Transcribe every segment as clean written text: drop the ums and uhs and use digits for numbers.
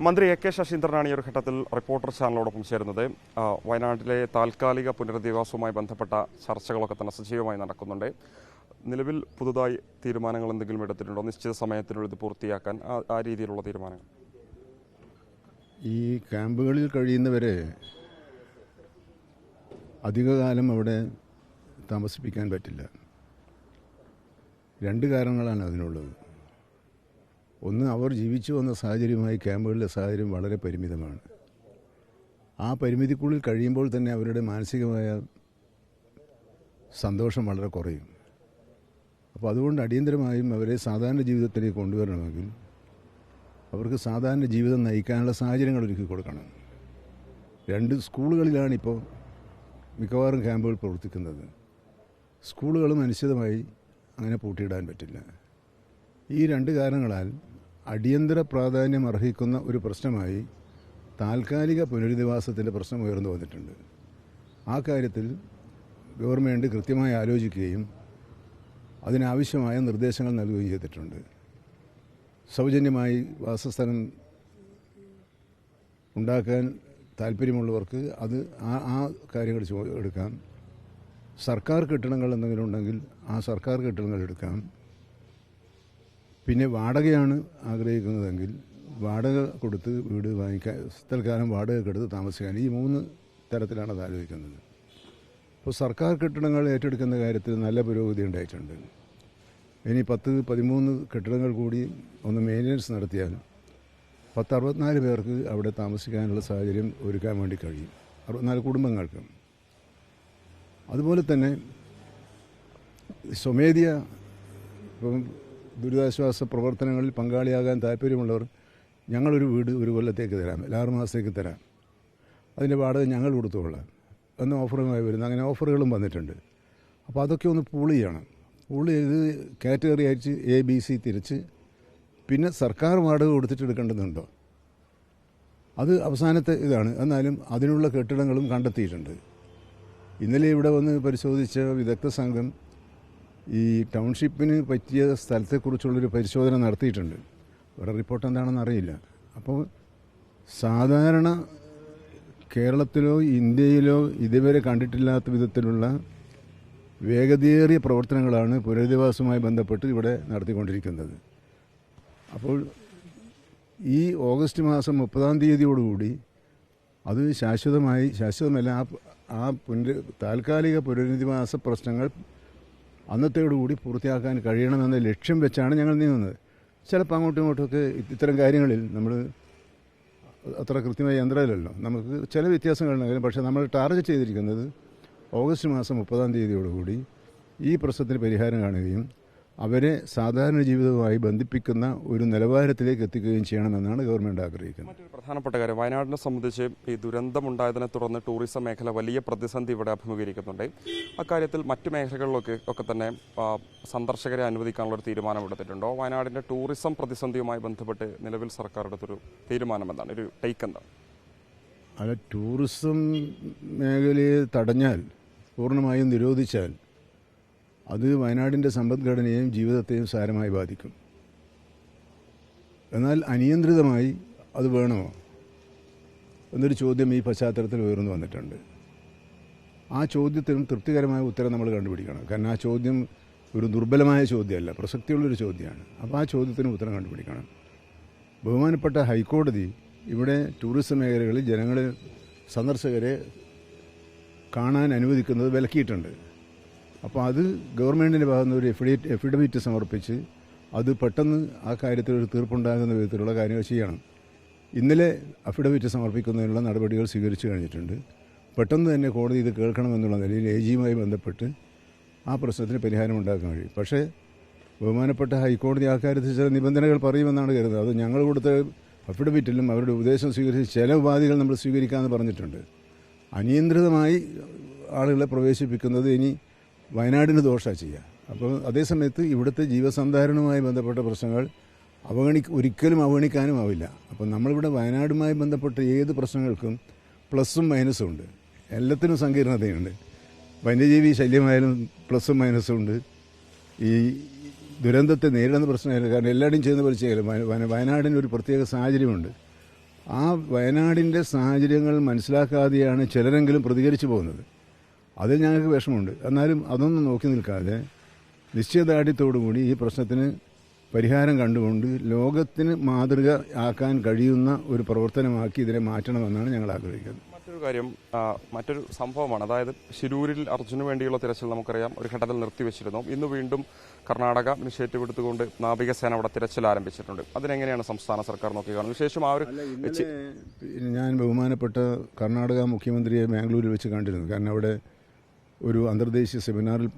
മന്ത്രി A K ശശീന്ദ്രനാണ് ഈ ഒരു ഘട്ടത്തിൽ റിപ്പോർട്ടർ ചാനലോടൊപ്പം ചേരുന്നത്. വയനാട്ടിലെ താൽക്കാലിക പുനരധിവാസവുമായി ബന്ധപ്പെട്ട ചർച്ചകളൊക്കെ തന്നെ സജീവമായി നടക്കുന്നുണ്ട്. നിലവിൽ പുതുതായി തീരുമാനങ്ങൾ എന്തെങ്കിലും എടുത്തിട്ടുണ്ടോ? നിശ്ചിത സമയത്തിനുള്ളിൽ ഇത് പൂർത്തിയാക്കാൻ ആ രീതിയിലുള്ള തീരുമാനങ്ങൾ? ഈ ക്യാമ്പുകളിൽ കഴിയുന്നവരെ അധികകാലം അവിടെ താമസിപ്പിക്കാൻ പറ്റില്ല. രണ്ട് കാരണങ്ങളാണ് അതിനുള്ളത്. ഒന്ന്, അവർ ജീവിച്ചു വന്ന സാഹചര്യമായി ക്യാമ്പുകളിലെ സാഹചര്യം വളരെ പരിമിതമാണ്. ആ പരിമിതിക്കുള്ളിൽ കഴിയുമ്പോൾ തന്നെ അവരുടെ മാനസികമായ സന്തോഷം വളരെ കുറയും. അപ്പോൾ അതുകൊണ്ട് അടിയന്തരമായും അവരെ സാധാരണ ജീവിതത്തിലേക്ക് കൊണ്ടുവരണമെങ്കിൽ അവർക്ക് സാധാരണ ജീവിതം നയിക്കാനുള്ള സാഹചര്യങ്ങൾ ഒരുക്കി കൊടുക്കണം. 2 സ്കൂളുകളിലാണിപ്പോൾ മിക്കവാറും ക്യാമ്പുകൾ പ്രവർത്തിക്കുന്നത്. സ്കൂളുകളും അനിശ്ചിതമായി അങ്ങനെ പൂട്ടിയിടാൻ പറ്റില്ല. ഈ 2 കാരണങ്ങളാൽ അടിയന്തര പ്രാധാന്യം അർഹിക്കുന്ന ഒരു പ്രശ്നമായി താൽക്കാലിക പുനരധിവാസത്തിൻ്റെ പ്രശ്നം ഉയർന്നു വന്നിട്ടുണ്ട്. ആ കാര്യത്തിൽ ഗവൺമെൻറ് കൃത്യമായി ആലോചിക്കുകയും അതിനാവശ്യമായ നിർദ്ദേശങ്ങൾ നൽകുകയും ചെയ്തിട്ടുണ്ട്. സൗജന്യമായി വാസസ്ഥലം ഉണ്ടാക്കാൻ താല്പര്യമുള്ളവർക്ക് അത് ആ കാര്യങ്ങൾ എടുക്കാം. സർക്കാർ കെട്ടിടങ്ങൾ എന്തെങ്കിലും ഉണ്ടെങ്കിൽ ആ സർക്കാർ കെട്ടിടങ്ങൾ എടുക്കാം. പിന്നെ വാടകയാണ് ആഗ്രഹിക്കുന്നതെങ്കിൽ വാടക കൊടുത്ത് വീട് വാങ്ങിക്കാൻ, തൽക്കാലം വാടക എടുത്ത് താമസിക്കാൻ. ഈ 3 തരത്തിലാണ് അത് ആലോചിക്കുന്നത്. അപ്പോൾ സർക്കാർ കെട്ടിടങ്ങൾ ഏറ്റെടുക്കുന്ന കാര്യത്തിൽ നല്ല പുരോഗതി ഉണ്ടായിട്ടുണ്ട്. ഇനി 10-13 കെട്ടിടങ്ങൾ കൂടി ഒന്ന് മെയിൻ്റനൻസ് നടത്തിയാൽ 64 പേർക്ക് അവിടെ താമസിക്കാനുള്ള സാഹചര്യം ഒരുക്കാൻ വേണ്ടി കഴിയും, 64 കുടുംബങ്ങൾക്ക്. അതുപോലെ തന്നെ സ്വമേധയാ ഇപ്പം ദുരിതാശ്വാസ പ്രവർത്തനങ്ങളിൽ പങ്കാളിയാകാൻ താല്പര്യമുള്ളവർ ഞങ്ങളൊരു വീട് 1 കൊല്ലത്തേക്ക് തരാം, 6 മാസത്തേക്ക് തരാം, അതിൻ്റെ വാടക ഞങ്ങൾ കൊടുത്തുകൊള്ളാം എന്ന ഓഫറുമായി വരുന്നു. അങ്ങനെ ഓഫറുകളും വന്നിട്ടുണ്ട്. അപ്പോൾ അതൊക്കെ ഒന്ന് പൂൾ ചെയ്യണം. പൂൾ ചെയ്ത് കാറ്റഗറി അയച്ച് ABC തിരിച്ച് പിന്നെ സർക്കാർ വാടക കൊടുത്തിട്ട് എടുക്കേണ്ടതുണ്ടോ, അത് അവസാനത്തെ ഇതാണ്. എന്നാലും അതിനുള്ള കെട്ടിടങ്ങളും കണ്ടെത്തിയിട്ടുണ്ട്. ഇന്നലെ ഇവിടെ വന്ന് പരിശോധിച്ച വിദഗ്ധ സംഘം ഈ ടൗൺഷിപ്പിന് പറ്റിയ സ്ഥലത്തെക്കുറിച്ചുള്ളൊരു പരിശോധന നടത്തിയിട്ടുണ്ട്. ഇവിടെ റിപ്പോർട്ട് എന്താണെന്ന് അറിയില്ല. അപ്പോൾ സാധാരണ കേരളത്തിലോ ഇന്ത്യയിലോ ഇതുവരെ കണ്ടിട്ടില്ലാത്ത വിധത്തിലുള്ള വേഗതയേറിയ പ്രവർത്തനങ്ങളാണ് പുനരധിവാസവുമായി ബന്ധപ്പെട്ട് ഇവിടെ നടത്തിക്കൊണ്ടിരിക്കുന്നത്. അപ്പോൾ ഈ ഓഗസ്റ്റ് മാസം 30-ാം തീയതിയോടുകൂടി അത് ശാശ്വതമല്ല, ആ താൽക്കാലിക പുനരധിവാസ പ്രശ്നങ്ങൾ അന്നത്തോടുകൂടി പൂർത്തിയാക്കാൻ കഴിയണമെന്ന ലക്ഷ്യം വെച്ചാണ് ഞങ്ങൾ നീങ്ങുന്നത്. ചിലപ്പോൾ അങ്ങോട്ടും ഇങ്ങോട്ടുമൊക്കെ ഇത്തരം കാര്യങ്ങളിൽ നമ്മൾ അത്ര കൃത്യമായി യന്ത്രമല്ലല്ലോ, നമുക്ക് ചില വ്യത്യാസങ്ങളുണ്ടെങ്കിലും പക്ഷേ നമ്മൾ ടാർഗറ്റ് ചെയ്തിരിക്കുന്നത് ഓഗസ്റ്റ് മാസം 30-ാം തീയതിയോടുകൂടി ഈ പ്രശ്നത്തിന് പരിഹാരം കാണുകയും അവരെ സാധാരണ ജീവിതവുമായി ബന്ധിപ്പിക്കുന്ന ഒരു നിലവാരത്തിലേക്ക് എത്തിക്കുകയും ചെയ്യണമെന്നാണ് ഗവൺമെൻറ് ആഗ്രഹിക്കുന്നത്. മറ്റൊരു പ്രധാനപ്പെട്ട കാര്യം, വയനാടിനെ സംബന്ധിച്ച് ഈ ദുരന്തമുണ്ടായതിനെ തുടർന്ന് ടൂറിസം മേഖല വലിയ പ്രതിസന്ധി ഇവിടെ അഭിമുഖീകരിക്കുന്നുണ്ട്. അക്കാര്യത്തിൽ മറ്റു മേഖലകളിലൊക്കെ തന്നെ സന്ദർശകരെ അനുവദിക്കാനുള്ളൊരു തീരുമാനം എടുത്തിട്ടുണ്ടോ? വയനാടിൻ്റെ ടൂറിസം പ്രതിസന്ധിയുമായി ബന്ധപ്പെട്ട് നിലവിൽ സർക്കാർ എടുത്തൊരു തീരുമാനം എന്താണ്, ഒരു ടേക്ക് എന്താണ്? അല്ല, ടൂറിസം മേഖലയെ തടഞ്ഞാൽ, പൂർണ്ണമായും നിരോധിച്ചാൽ അത് വയനാടിൻ്റെ സമ്പദ്ഘടനയെയും ജീവിതത്തെയും സാരമായി ബാധിക്കും. എന്നാൽ അനിയന്ത്രിതമായി അത് വേണമോ എന്നൊരു ചോദ്യം ഈ പശ്ചാത്തലത്തിൽ ഉയർന്നു വന്നിട്ടുണ്ട്. ആ ചോദ്യത്തിനും തൃപ്തികരമായ ഉത്തരം നമ്മൾ കണ്ടുപിടിക്കണം. കാരണം ആ ചോദ്യം ഒരു ദുർബലമായ ചോദ്യമല്ല, പ്രസക്തിയുള്ളൊരു ചോദ്യമാണ്. അപ്പോൾ ആ ചോദ്യത്തിന് ഉത്തരം കണ്ടുപിടിക്കണം. ബഹുമാനപ്പെട്ട ഹൈക്കോടതി ഇവിടെ ടൂറിസം മേഖലകളിൽ സന്ദർശകരെ കാണാൻ അനുവദിക്കുന്നത് വിലക്കിയിട്ടുണ്ട്. അപ്പോൾ അത് ഗവൺമെൻറ്റിൻ്റെ ഭാഗത്ത് ഒരു എഫിഡവിറ്റ് സമർപ്പിച്ച് അത് പെട്ടെന്ന് ആ കാര്യത്തിൽ ഒരു തീർപ്പുണ്ടാകുന്ന വിധത്തിലുള്ള കാര്യങ്ങൾ ചെയ്യണം. ഇന്നലെ അഫിഡവിറ്റ് സമർപ്പിക്കുന്നതിനുള്ള നടപടികൾ സ്വീകരിച്ചു കഴിഞ്ഞിട്ടുണ്ട്. പെട്ടെന്ന് തന്നെ കോടതി ഇത് കേൾക്കണമെന്നുള്ള നിലയിൽ AGയുമായി ബന്ധപ്പെട്ട് ആ പ്രശ്നത്തിന് പരിഹാരം ഉണ്ടാക്കാൻ കഴിയും. പക്ഷേ ബഹുമാനപ്പെട്ട ഹൈക്കോടതി ആ കാര്യത്തിൽ ചില നിബന്ധനകൾ പറയുമെന്നാണ് കരുതുന്നത്. അത് ഞങ്ങൾ കൊടുത്ത അഫിഡവിറ്റിലും അവരുടെ ഉപദേശം സ്വീകരിച്ച് ചില ഉപാധികൾ നമ്മൾ സ്വീകരിക്കാമെന്ന് പറഞ്ഞിട്ടുണ്ട്. അനിയന്ത്രിതമായി ആളുകളെ പ്രവേശിപ്പിക്കുന്നത് ഇനി വയനാടിന് ദോഷമാണ് ചെയ്യുക. അപ്പോൾ അതേസമയത്ത് ഇവിടുത്തെ ജീവസന്ധാരണവുമായി ബന്ധപ്പെട്ട പ്രശ്നങ്ങൾ ഒരിക്കലും അവഗണിക്കാനും ആവില്ല. അപ്പോൾ നമ്മളിവിടെ വയനാടുമായി ബന്ധപ്പെട്ട ഏത് പ്രശ്നങ്ങൾക്കും പ്ലസും മൈനസും ഉണ്ട്, എല്ലാത്തിനും സങ്കീർണതയുണ്ട്. വന്യജീവി ശല്യമായാലും പ്ലസും മൈനസും ഉണ്ട്. ഈ ദുരന്തത്തെ നേരിടുന്ന പ്രശ്നമില്ല. കാരണം എല്ലാവരുടെയും ചെയ്യുന്ന പോലെ ചെയ്യലും വയനാടിന് ഒരു പ്രത്യേക സാഹചര്യമുണ്ട്. ആ വയനാടിൻ്റെ സാഹചര്യങ്ങൾ മനസ്സിലാക്കാതെയാണ് ചിലരെങ്കിലും പ്രതികരിച്ചു പോകുന്നത്. അതിൽ ഞങ്ങൾക്ക് വിഷമമുണ്ട്. എന്നാലും അതൊന്നും നോക്കി നിൽക്കാതെ നിശ്ചയദാർഢ്യത്തോടുകൂടി ഈ പ്രശ്നത്തിന് പരിഹാരം കണ്ടുകൊണ്ട് ലോകത്തിന് മാതൃക ആക്കാൻ കഴിയുന്ന ഒരു പ്രവർത്തനമാക്കി ഇതിനെ മാറ്റണമെന്നാണ് ഞങ്ങൾ ആഗ്രഹിക്കുന്നത്. മറ്റൊരു കാര്യം, മറ്റൊരു സംഭവമാണ്. അതായത് ശിരൂരിൽ അർജുന് വേണ്ടിയുള്ള തിരച്ചിൽ നമുക്കറിയാം ഒരു ഘട്ടത്തിൽ നിർത്തിവെച്ചിരുന്നു. ഇന്ന് വീണ്ടും കർണാടക ഇനിഷ്യേറ്റീവ് എടുത്തുകൊണ്ട് നാവികസേന അവിടെ തിരച്ചിൽ ആരംഭിച്ചിട്ടുണ്ട്. അതിനെങ്ങനെയാണ് സംസ്ഥാന സർക്കാർ നോക്കിക്കാണുന്നത്? വിശേഷം ആ ഒരു ഞാൻ ബഹുമാനപ്പെട്ട കർണാടക മുഖ്യമന്ത്രിയെ ബാംഗ്ലൂരിൽ വെച്ച് കണ്ടിരുന്നു. കാരണം അവിടെ ഒരു അന്തർദേശീയ സെമിനാറിൽ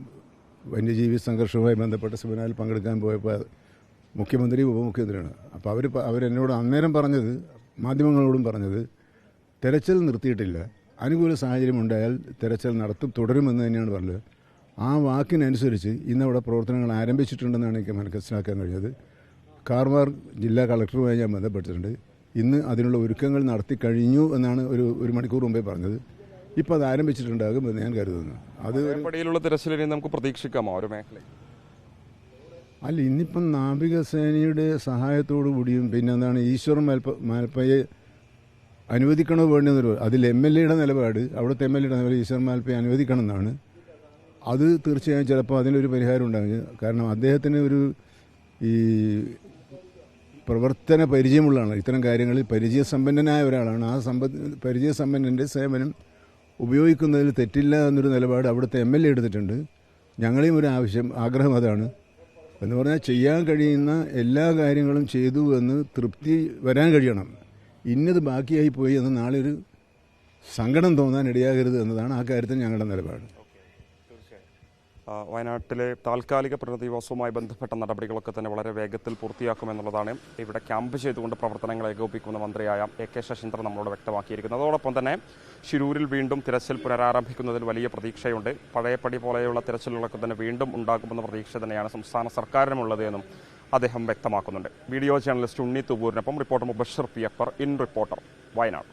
വന്യജീവി സംഘർഷവുമായി ബന്ധപ്പെട്ട സെമിനാറിൽ പങ്കെടുക്കാൻ പോയപ്പോൾ മുഖ്യമന്ത്രി ഉപമുഖ്യമന്ത്രിയാണ്. അപ്പോൾ അവരെന്നോട് അന്നേരം പറഞ്ഞത്, മാധ്യമങ്ങളോടും പറഞ്ഞത്, തെരച്ചിൽ നിർത്തിയിട്ടില്ല, അനുകൂല സാഹചര്യം ഉണ്ടായാൽ തെരച്ചിൽ തുടരുമെന്ന് തന്നെയാണ് പറഞ്ഞത്. ആ വാക്കിനനുസരിച്ച് ഇന്നവിടെ പ്രവർത്തനങ്ങൾ ആരംഭിച്ചിട്ടുണ്ടെന്നാണ് എനിക്ക് മനസ്സിലാക്കാൻ കഴിഞ്ഞത്. കാർവാർ ജില്ലാ കളക്ടറുമായി ഞാൻ ബന്ധപ്പെട്ടിട്ടുണ്ട്. ഇന്ന് അതിനുള്ള ഒരുക്കങ്ങൾ നടത്തി കഴിഞ്ഞു എന്നാണ് ഒരു മണിക്കൂർ മുമ്പേ പറഞ്ഞത്. ഇപ്പോൾ അത് ആരംഭിച്ചിട്ടുണ്ടാകുമെന്ന് ഞാൻ കരുതുന്നു. അത് പടിയിലുള്ള തിരച്ചിലിനെ നമുക്ക് പ്രതീക്ഷിക്കാമോ ഒരു മേഖല? അല്ല, ഇന്നിപ്പം നാവികസേനയുടെ സഹായത്തോടു കൂടിയും പിന്നെ എന്താണ് ഈശ്വർ മാൽപ്പയെ അനുവദിക്കണോ വേണ്ടെന്നൊരു അതിൽ MLAയുടെ നിലപാട്, അവിടുത്തെ MLAയുടെ നിലപാട് ഈശ്വർ മാൽപ്പയെ അനുവദിക്കണം എന്നാണ്. അത് തീർച്ചയായും ചിലപ്പോൾ അതിനൊരു പരിഹാരം ഉണ്ടാകും. കാരണം അദ്ദേഹത്തിന് ഈ പ്രവർത്തന പരിചയമുള്ളതാണ്, ഇത്തരം കാര്യങ്ങളിൽ പരിചയസമ്പന്നനായ ഒരാളാണ്. ആ പരിചയസമ്പന്നൻ്റെ സേവനം ഉപയോഗിക്കുന്നതിൽ തെറ്റില്ല എന്നൊരു നിലപാട് അവിടുത്തെ MLA എടുത്തിട്ടുണ്ട്. ഞങ്ങളെയും ഒരു ആഗ്രഹം അതാണ്. എന്ന് പറഞ്ഞാൽ ചെയ്യാൻ കഴിയുന്ന എല്ലാ കാര്യങ്ങളും ചെയ്തു എന്ന് തൃപ്തി വരാൻ കഴിയണം. ഇന്നത് ബാക്കിയായി പോയി എന്ന് നാളെ ഒരു സങ്കടം തോന്നാൻ ഇടയാകരുത് എന്നതാണ് ആ കാര്യത്തിൽ ഞങ്ങളുടെ നിലപാട്. വയനാട്ടിലെ താൽക്കാലിക പുനരധിവാസവുമായി ബന്ധപ്പെട്ട നടപടികളൊക്കെ തന്നെ വളരെ വേഗത്തിൽ പൂർത്തിയാക്കുമെന്നുള്ളതാണ് ഇവിടെ ക്യാമ്പ് ചെയ്തുകൊണ്ട് പ്രവർത്തനങ്ങൾ ഏകോപിക്കുന്ന മന്ത്രിയായ AK ശശീന്ദ്രൻ നമ്മളോട് വ്യക്തമാക്കിയിരിക്കുന്നത്. അതോടൊപ്പം തന്നെ ശിരൂരിൽ വീണ്ടും തിരച്ചിൽ പുനരാരംഭിക്കുന്നതിൽ വലിയ പ്രതീക്ഷയുണ്ട്. പഴയപടി പോലെയുള്ള തിരച്ചിലുകളൊക്കെ തന്നെ വീണ്ടും ഉണ്ടാകുമെന്ന പ്രതീക്ഷ തന്നെയാണ് സംസ്ഥാന സർക്കാരിനുള്ളത് എന്നും അദ്ദേഹം വ്യക്തമാക്കുന്നുണ്ട്. വീഡിയോ ജേർണലിസ്റ്റ് ഉണ്ണി തുവൂരിനൊപ്പം reporter Mubashir P Akbar, in reporter, Wayanad.